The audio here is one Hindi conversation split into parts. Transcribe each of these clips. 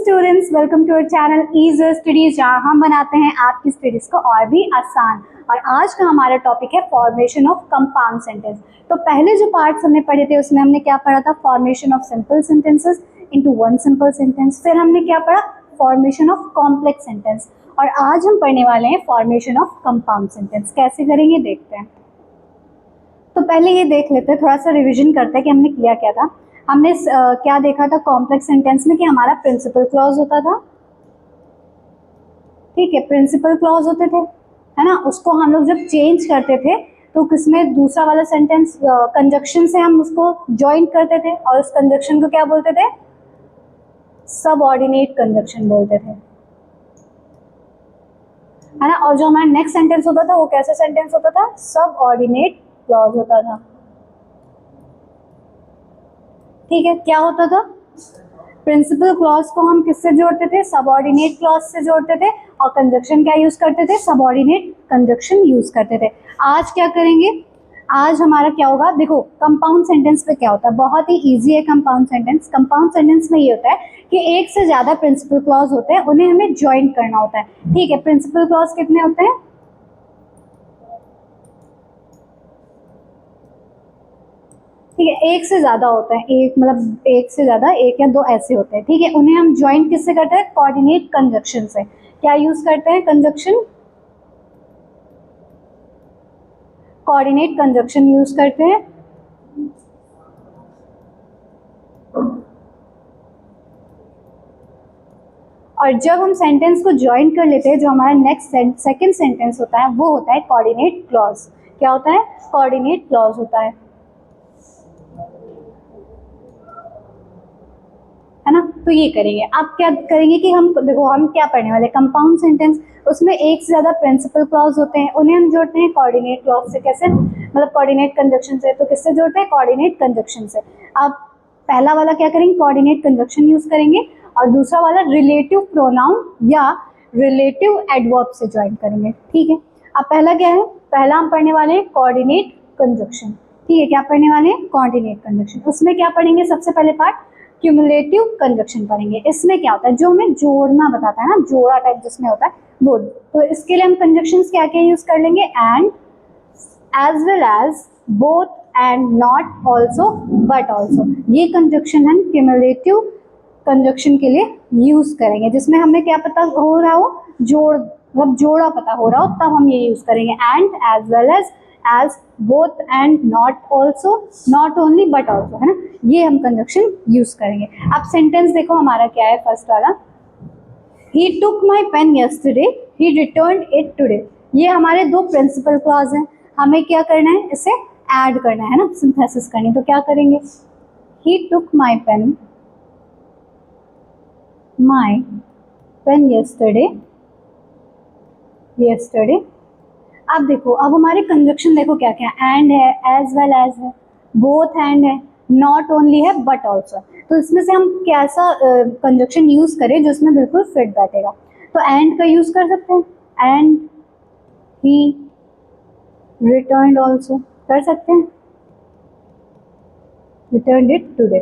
Students, welcome to our channel easy studies, जहाँ हम बनाते हैं आपकी स्टडीज को और भी आसान। और आज का हमारा टॉपिक है फॉर्मेशन ऑफ कंपाउंड सेंटेंस। तो पहले जो पार्ट्स हमने पढ़े थे उसमें हमने क्या पढ़ा था, formation of simple sentences into one simple sentence. फिर हमने क्या पढ़ा, फॉर्मेशन ऑफ कॉम्प्लेक्स सेंटेंस। और आज हम पढ़ने वाले हैं फॉर्मेशन ऑफ कंपाउंड सेंटेंस। कैसे करेंगे देखते हैं। तो पहले ये देख लेते हैं, थोड़ा सा रिविजन करते हैं कि हमने किया क्या था। हमने क्या देखा था कॉम्प्लेक्स सेंटेंस में कि हमारा प्रिंसिपल क्लॉज होता था, ठीक है, प्रिंसिपल क्लॉज होते थे, है ना। उसको हम लोग जब चेंज करते थे तो किसमें, दूसरा वाला सेंटेंस कंजक्शन से हम उसको ज्वाइन करते थे और उस कंजक्शन को क्या बोलते थे, सबऑर्डिनेट कंजक्शन बोलते थे, है ना। और जो हमारा नेक्स्ट सेंटेंस होता था वो कैसा सेंटेंस होता था, सबऑर्डिनेट क्लॉज होता था, ठीक है। क्या होता था, प्रिंसिपल क्लॉज को हम किससे जोड़ते थे, सबऑर्डिनेट क्लॉज से जोड़ते थे, और कंजक्शन क्या यूज करते थे, सबऑर्डिनेट कंजक्शन यूज करते थे। आज क्या करेंगे, आज हमारा क्या होगा, देखो कंपाउंड सेंटेंस पे क्या होता है, बहुत ही इजी है कंपाउंड सेंटेंस। कंपाउंड सेंटेंस में ये होता है कि एक से ज्यादा प्रिंसिपल क्लॉज होते हैं, उन्हें हमें ज्वाइन करना होता है, ठीक है। प्रिंसिपल क्लॉज कितने होते हैं, ठीक है, एक से ज्यादा होता है, एक मतलब एक से ज्यादा, एक या दो ऐसे होते हैं, ठीक है। उन्हें हम ज्वाइन किससे करते हैं, कोऑर्डिनेट कंजक्शन से। क्या यूज करते हैं, कंजक्शन, कोऑर्डिनेट कंजक्शन यूज करते हैं। और जब हम सेंटेंस को ज्वाइन कर लेते हैं, जो हमारा नेक्स्ट सेकंड सेंटेंस होता है वो होता है कोऑर्डिनेट क्लॉज। क्या होता है, कोऑर्डिनेट क्लॉज होता है ना। तो ये करेंगे, आप क्या करेंगे कि हम देखो हम क्या पढ़ने वाले, कंपाउंड सेंटेंस, उसमें एक से ज्यादा प्रिंसिपल क्लॉज होते हैं, उन्हें हम जोड़ते हैं कोऑर्डिनेट क्लॉज से। कैसे, मतलब कोऑर्डिनेट कंजक्शन से। तो किससे जोड़ते हैं, कोऑर्डिनेट कंजक्शन से। अब पहला वाला क्या करेंगे, कोऑर्डिनेट कंजक्शन यूज करेंगे, और दूसरा वाला रिलेटिव प्रोनाउन या रिलेटिव एडवर्ब से ज्वाइन करेंगे, ठीक है। अब पहला क्या है, पहला हम पढ़ने वाले हैं कोऑर्डिनेट कंजक्शन, ठीक है। क्या पढ़ने वाले हैं, कोऑर्डिनेट कंजक्शन। उसमें क्या पढ़ेंगे, सबसे पहले पार्ट क्यूमुलेटिव कंजक्शन पढ़ेंगे। इसमें क्या होता है, जो हमें जोड़ना बताता है ना, जोड़ा टाइप जिसमें होता है वो। तो इसके लिए हम कंजक्शंस क्या क्या यूज कर लेंगे, and, as well as, both, and, not, also, but also. ये कंजक्शन हम क्यूमुलेटिव कंजक्शन के लिए यूज करेंगे, जिसमें हमें क्या पता हो रहा हो, जोड़, मतलब जोड़ा पता हो रहा हो, तब हम ये यूज करेंगे, and, as well as, both, and, not, also, not only but also, है ना। ये हम कंजक्शन यूज करेंगे। अब सेंटेंस देखो हमारा क्या है, फर्स्ट वाला, he took my pen yesterday, he returned it today. ये हमारे दो प्रिंसिपल क्लॉज हैं, हमें क्या करना है, इसे ऐड करना है ना, सिंथेसिस करनी। तो क्या करेंगे, ही took my pen yesterday, yesterday. अब देखो, अब हमारे कंजक्शन देखो क्या क्या, एंड है, एज वेल एज है, बोथ एंड है, नॉट ओनली है बट ऑल्सो। तो इसमें से हम कैसा कंजक्शन यूज करें जो इसमें बिल्कुल फिट बैठेगा। तो एंड का यूज कर सकते हैं, एंड ही रिटर्न्ड ऑल्सो कर सकते हैं, रिटर्न्ड इट टुडे,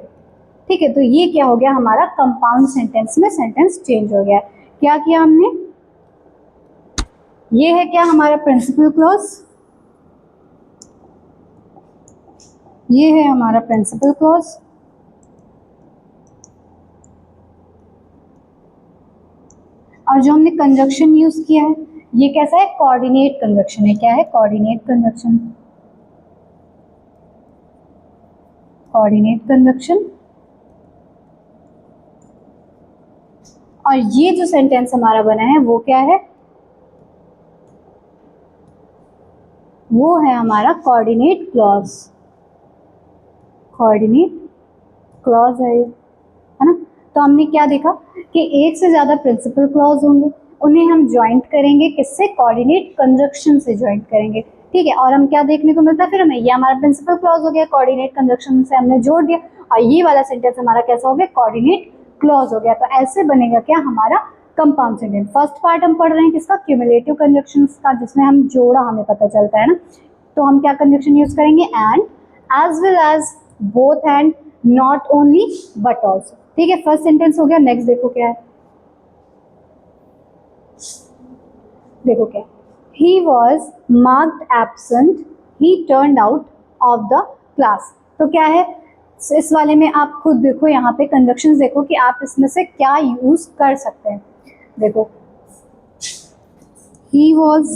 ठीक है। तो ये क्या हो गया, हमारा कंपाउंड सेंटेंस में सेंटेंस चेंज हो गया। क्या किया हमने, ये है क्या हमारा प्रिंसिपल क्लॉज, ये है हमारा प्रिंसिपल क्लॉज, और जो हमने कंजक्शन यूज किया है ये कैसा है, कोऑर्डिनेट कंजक्शन है। क्या है, कोऑर्डिनेट कंजक्शन, कोऑर्डिनेट कंजक्शन। और ये जो सेंटेंस हमारा बना है वो क्या है, वो है हमारा कोऑर्डिनेट क्लॉज, कोऑर्डिनेट क्लॉज है ना। तो हमने क्या देखा कि एक से ज्यादा प्रिंसिपल क्लॉज होंगे, उन्हें हम ज्वाइंट करेंगे किससे, कोऑर्डिनेट कंजक्शन से ज्वाइंट करेंगे, ठीक है। और हम क्या देखने को मिलता है फिर हमें, ये हमारा प्रिंसिपल क्लॉज हो गया, कोऑर्डिनेट कंजक्शन से हमने जोड़ दिया, और ये वाला सेंटेंस हमारा कैसा हो गया, कोऑर्डिनेट क्लॉज हो गया। तो ऐसे बनेगा क्या हमारा कंपाउंड सेंटेंस। फर्स्ट पार्ट हम पढ़ रहे हैं किसका, क्यूमुलेटिव कंजक्शंस का, जिसमें हम जोड़ा हमें पता चलता है ना। तो हम क्या कंजक्शन यूज करेंगे, and, as well as, both, and, not only but also, ठीक है। फर्स्ट सेंटेंस हो गया। नेक्स्ट देखो क्या है, देखो क्या, he was marked absent, he turned out of the class. तो क्या है इस वाले में, आप खुद देखो यहाँ पे कंजक्शंस देखो कि आप इसमें से क्या यूज कर सकते हैं। देखो ही वॉज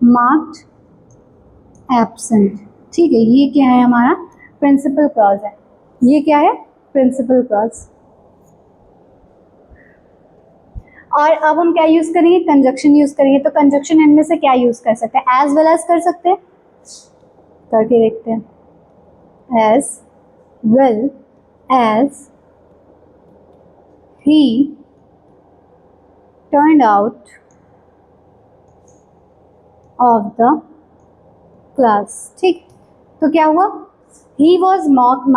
मार्क्ड एब्सेंट, ठीक है, ये क्या है हमारा प्रिंसिपल क्लॉज है, ये क्या है प्रिंसिपल क्लॉज। और अब हम क्या यूज करेंगे, कंजक्शन यूज करेंगे। तो कंजक्शन इनमें से क्या यूज कर सकते हैं, एज वेल एज कर सकते हैं, करके देखते हैं। As well as he turned out of the class, ठीक। तो क्या हुआ, he was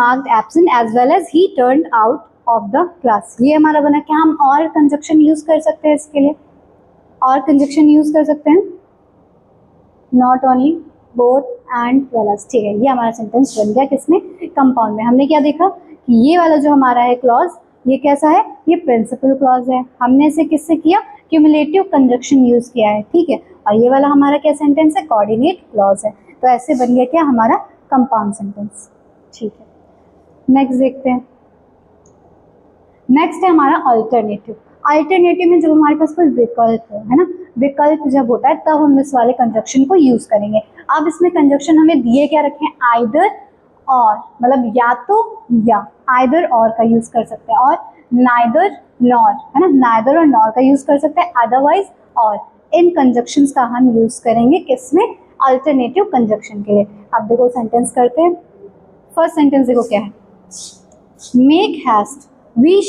marked absent as well as he turned out of the class, ये हमारा बना। क्या हम और कंजक्शन यूज कर सकते हैं इसके लिए, और कंजक्शन यूज कर सकते हैं, not only, both and well as, ठीक है। ये हमारा सेंटेंस बन गया किसमें, कंपाउंड में। हमने क्या देखा कि ये वाला जो हमारा है क्लॉज, ये कैसा है, ये प्रिंसिपल क्लॉज है। हमने इसे किससे किया, क्यूमुलेटिव कंजक्शन यूज किया है, ठीक है। और ये वाला हमारा क्या सेंटेंस है, कोऑर्डिनेट क्लॉज है। तो ऐसे बन गया क्या हमारा कंपाउंड सेंटेंस, ठीक है। नेक्स्ट देखते हैं, नेक्स्ट है हमारा अल्टरनेटिव। अल्टरनेटिव में जब हमारे पास कोई विकल्प है ना, विकल्प जब होता है तब हम इस वाले कंजक्शन को यूज करेंगे। अब इसमें कंजक्शन हमें दिए क्या रखे हैं, आइदर और, मतलब या तो या, आइदर और का यूज कर सकते हैं, और नाइदर नॉर, है ना, नाइदर और नॉर का यूज कर सकते हैं, अदरवाइज और। इन कंजक्शंस का हम यूज करेंगे किसमें, अल्टरनेटिव कंजक्शन के लिए। अब देखो सेंटेंस करते हैं। फर्स्ट सेंटेंस देखो क्या है, make haste we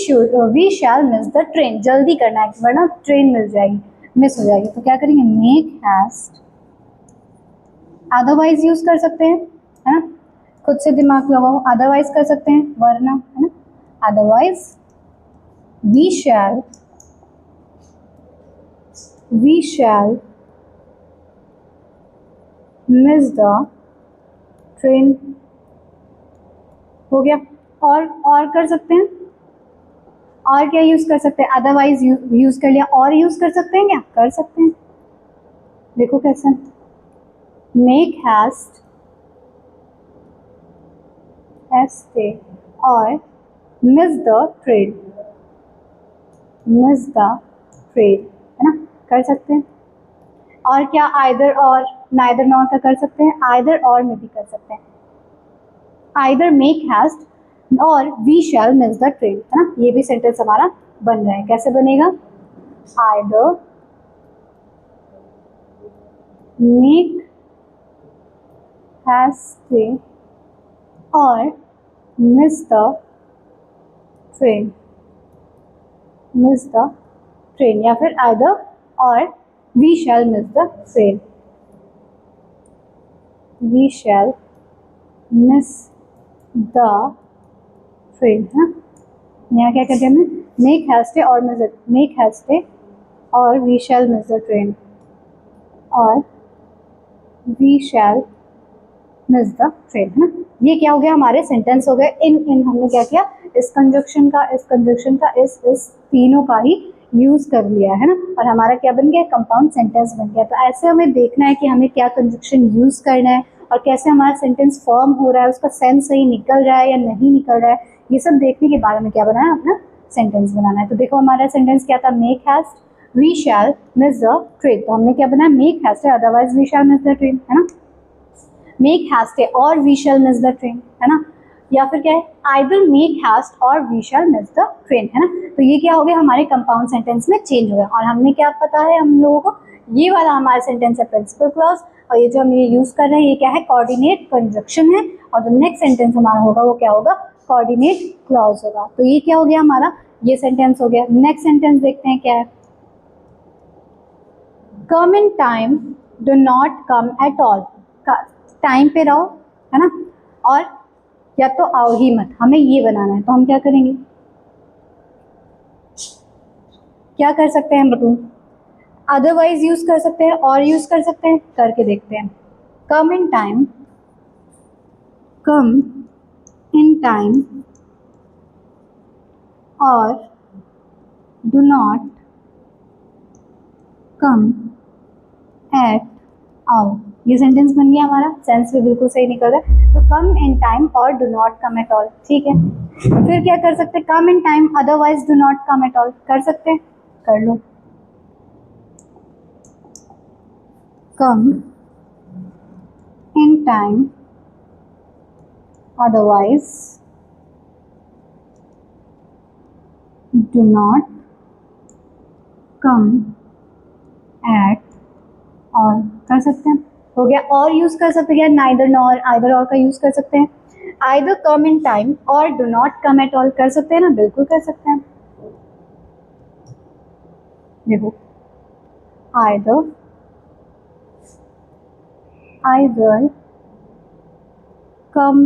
shall miss the train, जल्दी करना है वरना ट्रेन मिस जाएगी, मिस हो जाएगी। तो क्या करेंगे, मेक हैस्ट, अदरवाइज यूज कर सकते हैं, है ना, खुद से दिमाग लगाओ, अदरवाइज कर सकते हैं वरना, है ना, otherwise we shall miss the train, हो गया। और कर सकते हैं, और क्या यूज कर सकते हैं, अदरवाइज यूज कर लिया, और यूज कर सकते हैं, क्या कर सकते हैं, देखो कैसे, मेक हैस्ट एस्टे और miss the train, miss the train, है ना, कर सकते हैं। और क्या आइदर और, नाइदर नॉर का कर सकते हैं, आइदर और में भी कर सकते हैं, आइदर मेक हैस्ट और we shall miss the train, है ना, ये भी सेंटेंस हमारा बन रहा है। कैसे बनेगा, either make haste or miss the train, miss the train, या फिर either or we shall miss the train, we shall miss the train, है ना। यहाँ क्या कहते हैं, make haste or miss, make haste और we shall miss the train, or we shall miss the train, है ना। ये क्या हो गया, हमारे सेंटेंस हो गए। इन हमने क्या किया, इस कंजक्शन का, इस कंजक्शन का, इस तीनों का ही यूज कर लिया है ना, और हमारा क्या बन गया, कंपाउंड सेंटेंस बन गया। तो ऐसे हमें देखना है कि हमें क्या कंजक्शन यूज करना है और कैसे हमारा सेंटेंस फॉर्म हो रहा है, उसका सेंस सही निकल रहा है या नहीं निकल रहा है, ये सब देखने के बाद हमें क्या बनाना है, अपना सेंटेंस बनाना है। तो देखो हमारा सेंटेंस क्या था, make haste we shall miss the train. तो हमने क्या बनाया, make haste otherwise we shall miss the train, है ना, मेक हैस्ट और we shall miss the train, है ना, या फिर क्या है, आइदर मेक हैस्ट और we shall miss the train, है ना। तो ये क्या हो गया, हमारे कंपाउंड सेंटेंस में चेंज हो गया। और हमने क्या पता है हम लोगों को, ये वाला हमारा सेंटेंस है प्रिंसिपल क्लॉज, और ये जो हम ये यूज कर रहे हैं ये क्या है, कोऑर्डिनेट कंजक्शन है। और जो नेक्स्ट सेंटेंस हमारा होगा वो क्या होगा, कोऑर्डिनेट क्लॉज होगा। तो ये क्या हो गया हमारा, ये सेंटेंस हो गया। नेक्स्ट सेंटेंस देखते हैं क्या है, come in time do not come at all, time पे रहो, है ना, और या तो आओ ही मत, हमें ये बनाना है। तो हम क्या करेंगे, क्या कर सकते हैं बटू, अदरवाइज यूज कर सकते हैं और यूज कर सकते हैं, करके देखते हैं। Come in time, come in time or do not come at all, ये सेंटेंस बन गया हमारा, सेंस भी बिल्कुल सही निकल रहा है। तो come in time or do not come at all, ठीक है। फिर क्या कर सकते हैं, come in time otherwise do not come at all, कर सकते हैं, कर लो। Come in time otherwise do not come at all, कर सकते हैं, हो गया। और यूज कर सकते हैं, नाइदर नॉर, आइदर और का यूज कर सकते हैं। Either come in time or do not come at all, कर सकते हैं ना, बिल्कुल कर सकते हैं। देखो, either either come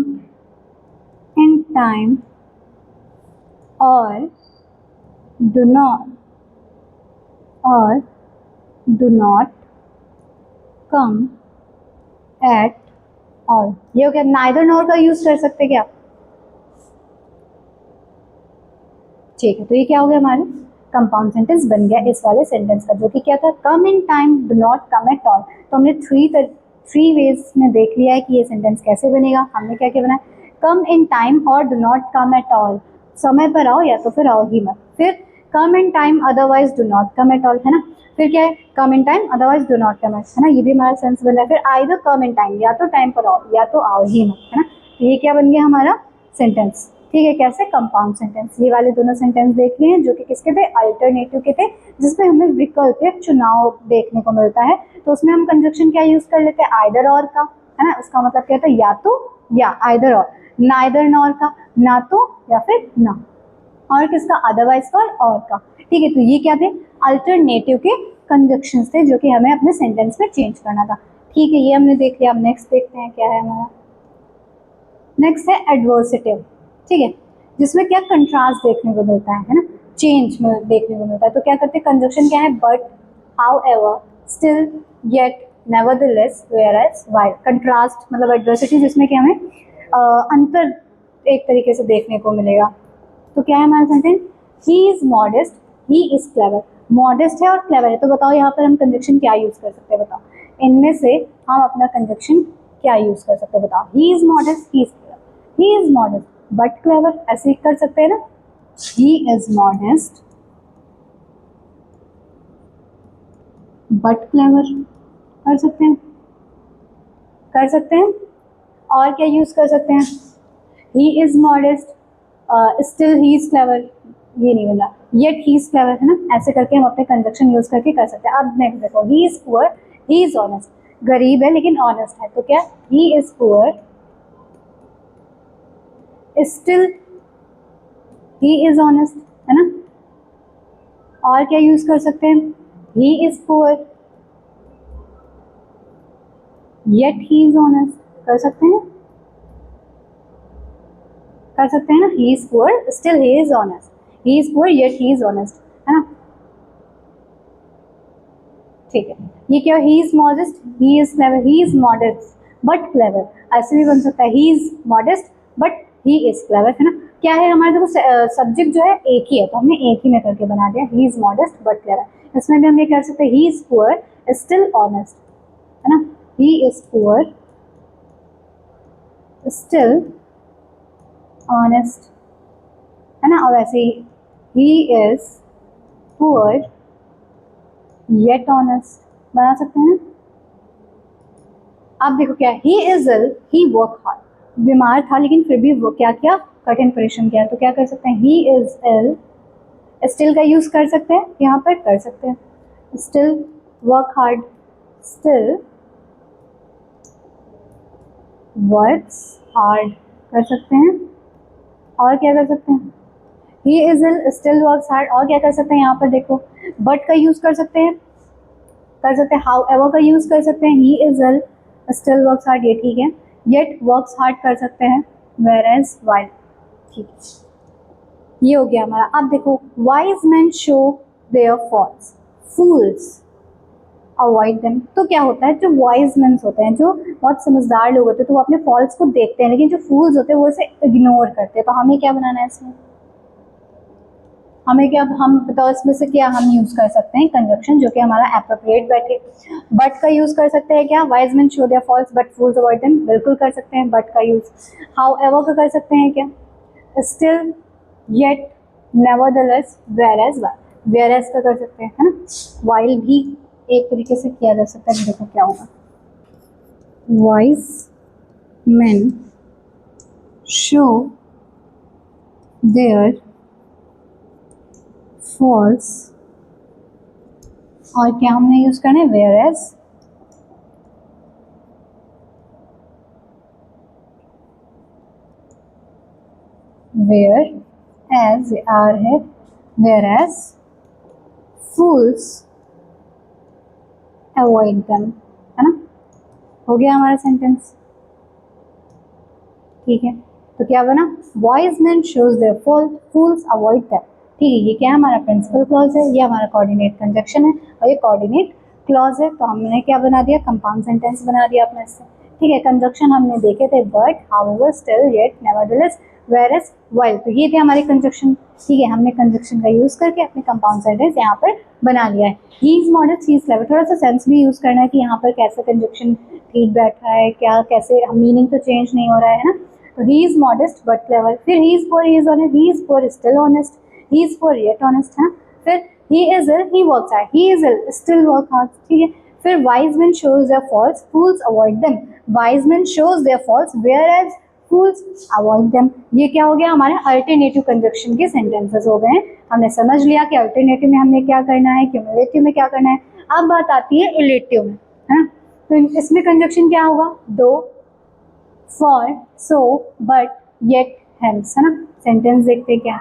in time or do not come at all, ये हो गया। नाइदर नॉर का यूज कर सकते क्या, ठीक है। तो ये क्या हो गया, हमारे कंपाउंड सेंटेंस बन गया इस वाले सेंटेंस का, जो कि क्या था, come in time do not come at all. तो हमने थ्री वेज में देख लिया है कि ये सेंटेंस कैसे बनेगा। हमने क्या क्या बनाया, कम in time or do not come at all, समय पर आओ या तो फिर आओ ही मत। फिर come in time otherwise do not come at all, है ना। फिर क्या है, come in time otherwise do not come at, है ना, ये भी हमारा सेंस बन रहा है। फिर आइदर कम इन टाइम, या तो टाइम पर आओ या तो आओ ही मत, है ना। तो ये क्या बन गया हमारा सेंटेंस, ठीक है। कैसे, कंपाउंड सेंटेंस। ये वाले दोनों सेंटेंस देख लिए हैं जो कि किसके थे, अल्टरनेटिव के थे, जिसमें हमें विकल्प या चुनाव देखने को मिलता है। तो उसमें हम कंजक्शन क्या यूज कर लेते हैं, आइदर और का, है ना। उसका मतलब क्या होता है, या तो या, आइदर और। नाइदर नॉर का, ना तो या फिर ना। और किसका, अदरवाइज का और का, ठीक है। तो ये क्या थे, अल्टरनेटिव के कंजक्शंस थे जो कि हमें अपने सेंटेंस में चेंज करना था, ठीक है। ये हमने देख लिया। अब नेक्स्ट देखते हैं क्या है हमारा। नेक्स्ट है एडवर्सेटिव, ठीक है, जिसमें क्या कंट्रास्ट देखने को मिलता है ना, चेंज में देखने को मिलता है। तो क्या करते हैं, कंजक्शन क्या है, but, how ever, still, yet, nevertheless, whereas, while. Contrast मतलब एडवर्सिटी, जिसमें कि हमें अंतर एक तरीके से देखने को मिलेगा। तो क्या है हमारा sentence, he is modest, he is clever. Modest है और क्लेवर है, तो बताओ यहाँ पर हम कंजक्शन क्या यूज कर सकते हैं, बताओ इनमें से हम अपना कंजक्शन क्या यूज कर सकते हैं, बताओ। ही is modest, he is clever, he is modest but clever, ऐसे कर सकते हैं ना। He is modest but clever, कर सकते हैं, कर सकते हैं। और क्या यूज कर सकते हैं, he is modest, still he is clever, ये नहीं मिला, येट ही इज क्लेवर, है ना। ऐसे करके हम अपने कंजक्शन यूज करके कर सकते हैं। अब नेक्स्ट देखो, he is poor, he is honest, गरीब है लेकिन ऑनेस्ट है, तो क्या, he is poor, still he is honest, है ना। और क्या यूज कर सकते हैं, he is poor yet he is honest, कर सकते हैं, कर सकते हैं ना। He is poor, still he is honest, he is poor yet he is honest, है ना, ठीक है। ये क्या, he is modest, he is clever, he is modest but clever, ऐसे भी बन सकता है, ही is modest but he is clever, है ना। क्या है हमारे, देखो सब्जेक्ट जो है एक ही है, तो हमने एक ही में करके बना दिया, he is modest but clever. इसमें भी हम ये कर सकते हैं, he is poor still honest, है ना, he is poor still honest, है ना। और ऐसे he is poor yet honest बना सकते हैं ना। आप देखो क्या, he is ill, he work hard, बीमार था लेकिन फिर भी वो क्या किया, कठिन परिश्रम किया। तो क्या कर सकते हैं, ही इज इल, स्टिल का यूज कर सकते हैं यहाँ पर, कर सकते हैं, still work hard, still works hard, कर सकते हैं। और क्या कर सकते हैं, he is ill, still works hard. और क्या कर सकते हैं, यहाँ पर देखो, बट का यूज कर सकते हैं, कर सकते हैं, हाउ एवर का यूज कर सकते हैं, he is ill, still works hard, ये ठीक है। येट वर्क्स हार्ड कर सकते हैं, वेयर एज वाइल, ठीक है। ये हो गया हमारा। अब देखो, wise man show their faults, fools avoid them. तो क्या होता है, जो वाइज मैन होते हैं, जो बहुत समझदार लोग होते हैं, तो वो अपने फॉल्ट्स को देखते हैं, लेकिन जो फूल्स होते हैं वो इसे इग्नोर करते हैं। तो हमें क्या बनाना है इसमें, हमें क्या, हम बताओ इसमें से क्या हम यूज कर सकते हैं कंजक्शन जो कि हमारा एप्रोप्रिएट बैठे। बट का यूज कर सकते हैं क्या, wise men show their faults but fools avoid them, बिल्कुल कर सकते हैं बट का यूज। हाउ एवर का कर सकते हैं क्या, still, yet, nevertheless, whereas, whereas का कर सकते हैं, है ना। वाइल भी एक तरीके से किया जा सकता है, देखो क्या होगा, wise men show their faults, और क्या हमने यूज करना है, वेयरएज, वेयर एज आर है, whereas fools avoid them, है ना। हो गया हमारा सेंटेंस, ठीक है। तो क्या बना, wise man shows their false, fools avoid them, ठीक है। ये क्या है, हमारा प्रिंसिपल क्लॉज है, ये हमारा कोऑर्डिनेट कंजक्शन है, और ये कोऑर्डिनेट क्लॉज है। तो हमने क्या बना दिया, कंपाउंड सेंटेंस बना दिया अपने से, ठीक है। कंजक्शन हमने देखे थे, but, however, still, yet, nevertheless, whereas, while, तो ये थे हमारे कंजक्शन, ठीक है। हमने कंजक्शन का यूज करके अपने कंपाउंड सेंटेंस यहाँ पर बना लिया है। He is modest, he is clever, थोड़ा सा सेंस भी यूज करना है कि यहाँ पर कैसे कंजक्शन ठीक बैठ रहा है, क्या कैसे, मीनिंग तो चेंज नहीं हो रहा है ना। तो he is modest but clever, फिर he is poor, he is honest, he is poor, still honest, he is poor yet honest, है। फिर he is ill, he works hard, he is ill, still work hard, ठीक है। फिर wise man shows their false, fools avoid them, wise man shows their falls, whereas fools avoid them. ये क्या हो गया, हमारे अल्टरनेटिव कंजक्शन के सेंटेंसेस हो गए हैं। हमने समझ लिया कि अल्टरनेटिव में हमने क्या करना है, क्यूमुलेटिव में क्या करना है। अब बात आती है इलेटिव में, है ना। तो इसमें कंजक्शन क्या होगा, though, for, so, but, yet, hence, है ना। सेंटेंस देखते क्या,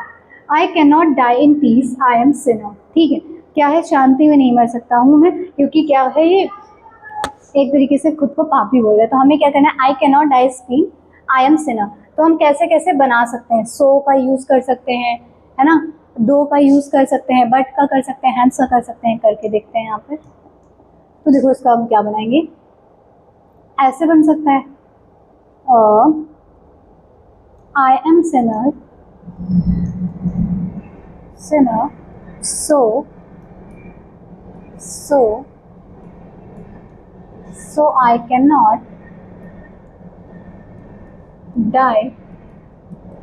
I can not die in peace, I am sinner, ठीक है। क्या है, शांति में नहीं मर सकता हूँ मैं, क्योंकि क्या है, ये एक तरीके से खुद को पापी बोल रहे हैं। तो हमें क्या करना है, आई कैन नॉट डाई स्पीन, आई एम सिनर। तो हम कैसे कैसे बना सकते हैं, सो का यूज कर सकते हैं, है ना, दो का यूज कर सकते हैं, बट का कर सकते हैं, हैंस का कर सकते हैं, करके देखते हैं यहाँ पर। तो देखो इसका हम क्या बनाएंगे, ऐसे बन सकता है, I am sinner, so I cannot die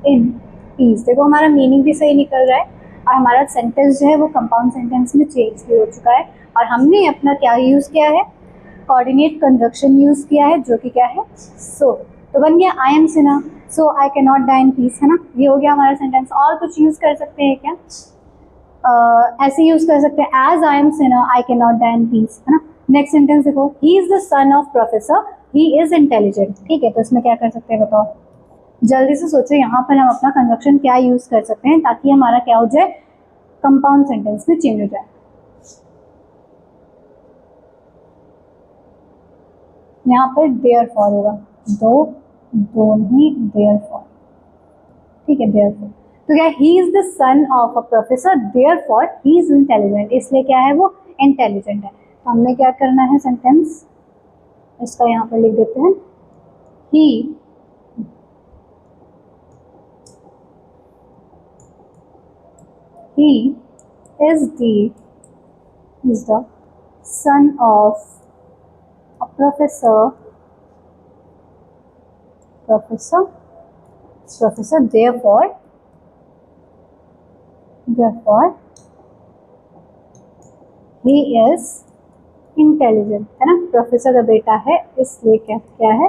in peace। देखो हमारा मीनिंग भी सही निकल रहा है, और हमारा सेंटेंस जो है वो कंपाउंड सेंटेंस में चेंज भी हो चुका है, और हमने अपना क्या यूज किया है, कोऑर्डिनेट कंजक्शन यूज किया है, जो कि क्या है, सो। तो बन गया I am sinner, so I can not die in peace, है ना। ये हो गया हमारा सेंटेंस। और कुछ यूज कर सकते हैं क्या, ऐसे यूज कर सकते हैं, as I am sinner I can not die in peace, है ना। नेक्स्ट सेंटेंस देखो, he is the son of professor, he is intelligent, ठीक है। तो इसमें क्या कर सकते हैं बताओ, जल्दी से सोचो, यहाँ पर हम अपना कंजक्शन क्या यूज कर सकते हैं ताकि हमारा क्या हो जाए, कंपाउंड सेंटेंस में चेंज हो जाए। यहाँ पर देयरफॉर होगा, दो नहीं, देयरफॉर, ठीक है, देयरफॉर। तो क्या, he is the son of a professor, therefore he is intelligent, इसलिए क्या है, वो इंटेलिजेंट है। तो हमने क्या करना है, सेंटेंस इसका यहाँ पर लिख देते हैं, ही is the son of a professor, therefore he is intelligent, है ना। प्रोफेसर का बेटा है, इसलिए क्या क्या है,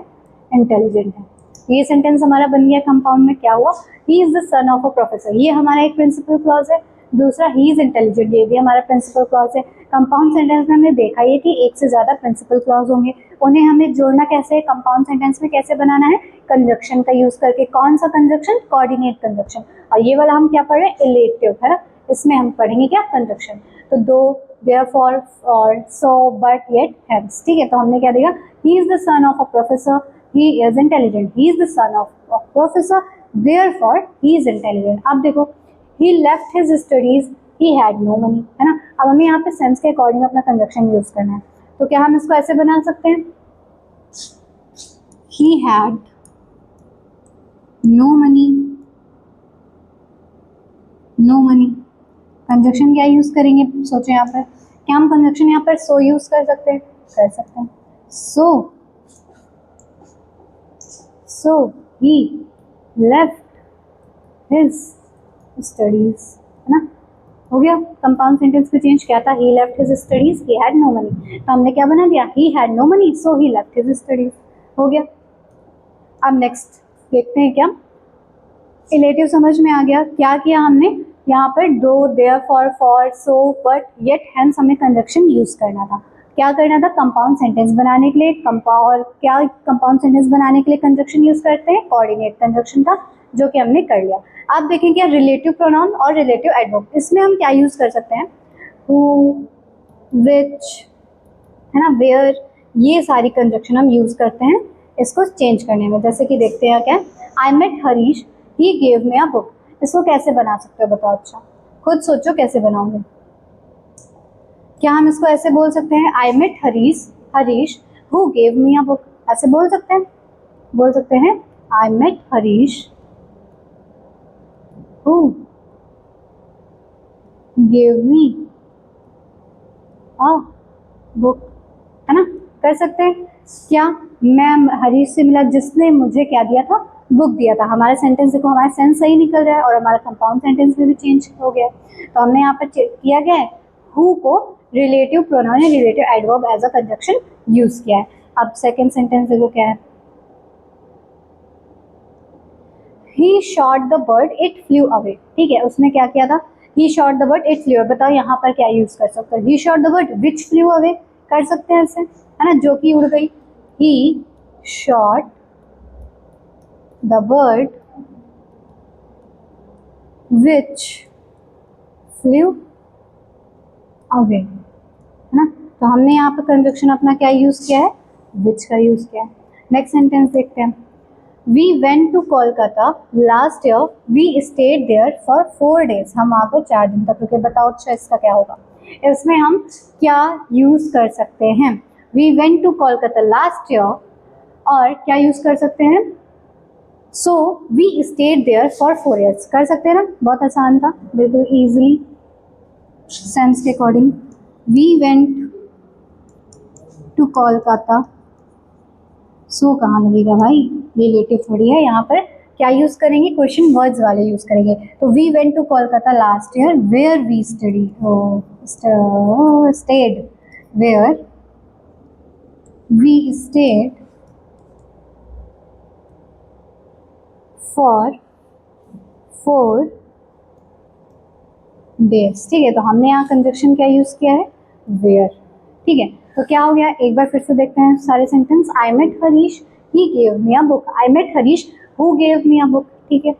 इंटेलिजेंट है। ये सेंटेंस हमारा बन गया कंपाउंड में, क्या हुआ, ही is the son of a professor, ये हमारा एक प्रिंसिपल क्लॉज है। दूसरा, ही इज इंटेलिजेंट, ये भी हमारा प्रिंसिपल क्लॉज है। कंपाउंड सेंटेंस में हमने देखा ये कि एक से ज्यादा प्रिंसिपल क्लॉज होंगे, उन्हें हमें जोड़ना कैसे है, कंपाउंड सेंटेंस में कैसे बनाना है, कंजक्शन का यूज करके। कौन सा कंजक्शन, कोऑर्डिनेट कंजक्शन। और ये वाला हम क्या पढ़ रहे हैं, इलेटिव, है ना, इसमें हम पढ़ेंगे क्या, कंजक्शन। तो दो, therefore, और so, but, yet, hence, ठीक है। तो हमने क्या देखा, he is the son of a professor, he is intelligent, he is the son of a professor, therefore he is intelligent। अब देखो, he left his studies, he had no money, है ना। अब हमें यहाँ पे सेंस के अकॉर्डिंग अपना कंजक्शन यूज करना है। तो क्या हम इसको ऐसे बना सकते हैं, he had no money, conjunction क्या यूज करेंगे, सोचो यहाँ पर क्या हम कंजक्शन यहाँ पर सो यूज कर सकते हैं, कर सकते हैं। सो ही लेफ्ट हिज स्टडीज, है ना, हो गया। कंपाउंड सेंटेंस में चेंज क्या था, he left his studies, he had no money, तो हमने क्या बना दिया, he had no money so he left his studies, हो गया। अब नेक्स्ट देखते हैं क्या, रिलेटिव समझ में आ गया, क्या किया हमने यहाँ पर दो, therefore, for, so, but, yet, hence हमें कंजक्शन यूज करना था। क्या करना था, कंपाउंड सेंटेंस बनाने के लिए और क्या कंपाउंड सेंटेंस बनाने के लिए कंजक्शन यूज करते हैं, कोऑर्डिनेट कंजक्शन का, जो कि हमने कर लिया। आप देखें क्या रिलेटिव प्रोनाउन और रिलेटिव एडवर्ब, इसमें हम क्या यूज कर सकते हैं, हु, विच, है ना, वेयर, ये सारी कंजक्शन हम यूज करते हैं इसको चेंज करने में। जैसे कि देखते हैं क्या, I met Harish, he gave me a book, इसको कैसे बना सकते हो बताओ, अच्छा खुद सोचो कैसे बनाओगे। क्या हम इसको ऐसे बोल सकते हैं, I met Harish who gave me a book, ऐसे बोल सकते हैं, बोल सकते हैं I met Harish who gave me a book, है ना, कर सकते हैं। क्या, मैं हरीश से मिला जिसने मुझे क्या दिया था, बुक दिया था। हमारा सेंटेंस देखो, हमारा सेंस सही निकल रहा है और हमारा कंपाउंड सेंटेंस में भी चेंज हो गया है। तो हमने यहाँ पर किया गया है, हु को रिलेटिव प्रोनाउन या relative adverb as a conjunction use किया है। अब सेकेंड सेंटेंस देखो क्या है, he shot the bird it flew away, ठीक है, उसने क्या किया था, he shot the bird it flew away, बताओ यहाँ पर क्या यूज कर सकते हो, he shot the bird which flew away, कर सकते हैं ऐसे, है ना, जो कि उड़ गई, he shot the bird which flew away, है ना, तो हमने यहाँ पर कंजक्शन अपना क्या यूज किया है, विच का यूज किया है। नेक्स्ट सेंटेंस देखते हैं, we went to Kolkata last year, we stayed there for 4 days, हम वहाँ पर 4 दिन तक रुके, बताओ अच्छा इसका क्या होगा, इसमें हम क्या यूज कर सकते हैं, we went to Kolkata last year, और क्या यूज कर सकते हैं, so we stayed there for 4 years, कर सकते हैं ना, बहुत आसान था, बिल्कुल इजीली सेंस के according. We went to Kolkata, so कहाँ लगेगा भाई, रिलेटिव थोड़ी है, यहाँ पर क्या यूज करेंगे, क्वेश्चन वर्ड्स वाले यूज करेंगे। तो we went to Kolkata last year where we study, stayed, where we stayed for 4 days, ठीक है, तो हमने यहाँ कंजक्शन क्या यूज किया है, वेयर, ठीक है। तो क्या हो गया, एक बार फिर से देखते हैं सारे sentence, I met Harish, he gave me a book, I met Harish who gave me a book, ठीक है,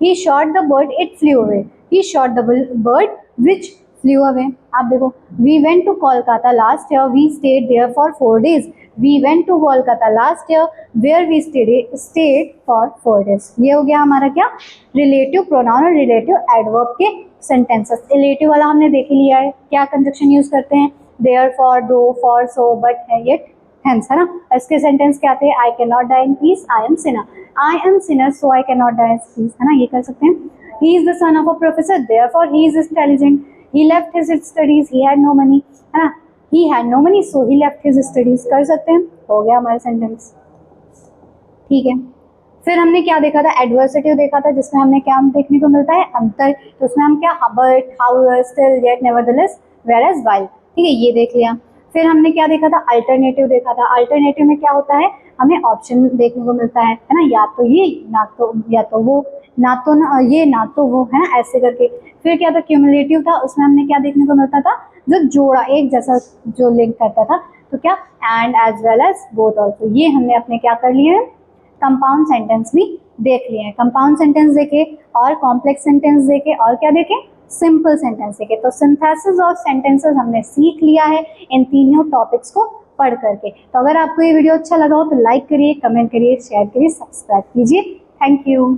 he shot the bird it flew away, he shot the bird which flew away. आप देखो, we went to Kolkata last year, we stayed there for 4 days, we went to Kolkata last year where we stayed for 4 days, ये हो गया हमारा क्या, रिलेटिव प्रोनाउन और रिलेटिव एडवर्ब के सेंटेंसेस। रिलेटिव वाला हमने देख लिया है, क्या कंजक्शन यूज करते हैं, therefore, though, for, so, but, है, येट, हेंस, है ना। इसके सेंटेंस क्या थे, I can not die in peace, I am sinner, I am sinner so I can not die in peace, है ना, ये कर सकते हैं। He is the son of a professor therefore he is intelligent, he left his studies, he had no money, है ना, he had no money so he left his studies, कर सकते हैं, हो गया हमारा सेंटेंस, ठीक है। फिर हमने क्या देखा था, एडवर्सेटिव देखा था, जिसमें हमने क्या देखने को मिलता है, अंतर, तो उसमें हम क्या, but, however, still, yet, nevertheless, whereas, while, ठीक है, ये देख लिया। फिर हमने क्या देखा था, अल्टरनेटिव देखा था, अल्टरनेटिव में क्या होता है, हमें ऑप्शन देखने को मिलता है ना, या तो ये, ना तो, या तो वो, ना तो ना ये, ना तो वो, है ना, ऐसे करके। फिर क्या था, क्यूमुलेटिव था, उसमें हमने क्या देखने को मिलता था, जो जोड़ा एक जैसा जो लिंक करता था, तो क्या, and as well as both also, ये हमने अपने क्या कर लिए हैं, कंपाउंड सेंटेंस भी देख लिए हैं। कंपाउंड सेंटेंस देखे और कॉम्प्लेक्स सेंटेंस देखे और क्या देखे, सिंपल सेंटेंस देखे। तो सिंथेसिस ऑफ सेंटेंसेस हमने सीख लिया है इन तीनों टॉपिक्स को पढ़ करके। तो अगर आपको ये वीडियो अच्छा लगा हो तो लाइक करिए, कमेंट करिए, शेयर करिए, सब्सक्राइब कीजिए। Thank you.